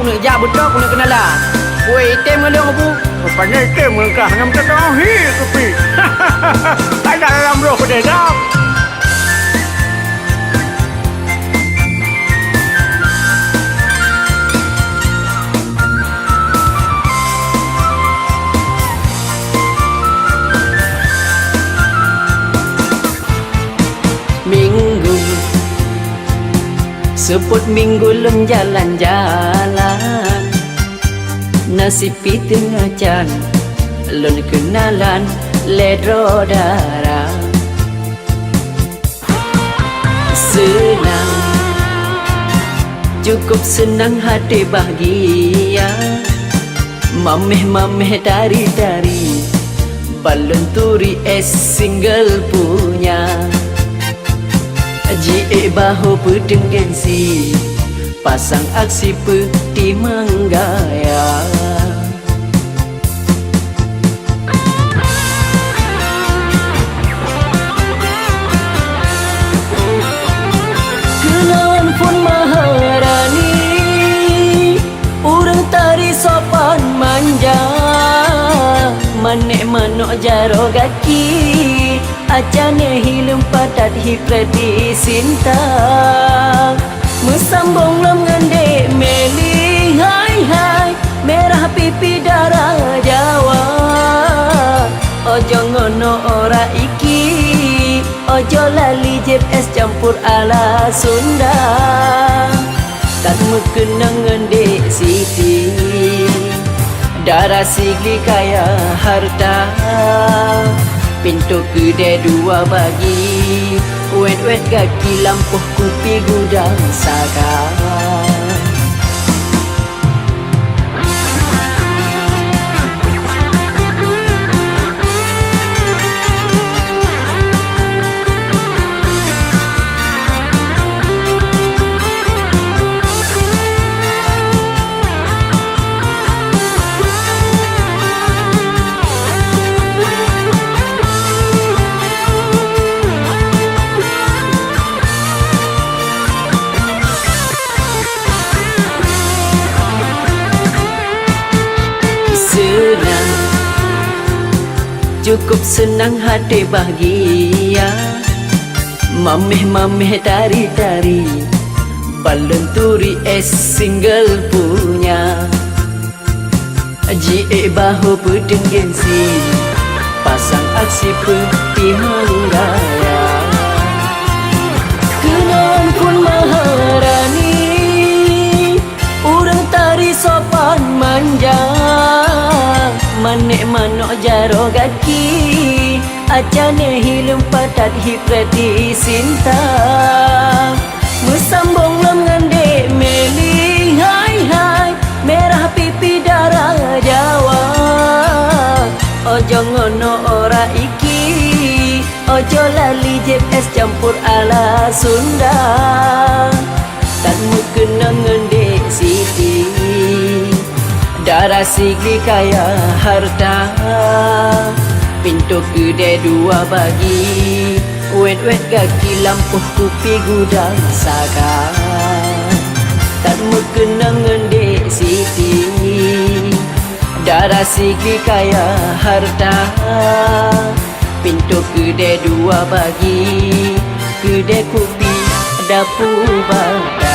nak jak betul aku nak kenalan. Woi, item dengan dia aku. Pandai item engkau nam terahi kepi. Ada dalam roh dia dah. Minggu seput minggu lum jalan-jalan, nasib di tengah jalan lun kenalan ledro darah. Senang, cukup senang hati bahagia, mameh-mameh dari balon turi single punya. Jie bahu pedeng gengsi, pasang aksi peti menggaya. Kenalan pun maharani, urang tari sopan manja, manek manok jaro gaki, acane hilum padat hipredi sinta. Mesambung lom ngande meli hai hai, merah pipi darah Jawa. Ojo ngono ora iki, ojo lali jeb es campur ala Sunda. Kan mekenang ngande siti, darah sigli kaya harta. Pintu kedai dua bagi, wet-wet kaki lampuh kupi gudang saga. Senang, cukup senang hati bahagia, mameh-mameh dari balon turi single punya. Jie bahu pedeng gengsi, pasang aksi peti menggaya. Kenalan pun maharani, urang tari sopan manja, manek manok jaro gaki, acane hilum padat hipredi sinta. Mesambung lom ngande meli hai hai, merah pipi darah Jawa. Ojo ngono ora iki, ojo lali jeb es campur ala Sunda. Tan mukena ngande siti, darah sigli kaya harta. Pintu kedai dua bagi, wet-wet kaki lampuh kupi gudang saga. Tak mukena ngende siti, darah sigli kaya harta. Pintu kedai dua bagi, kedai kupi dapur baga.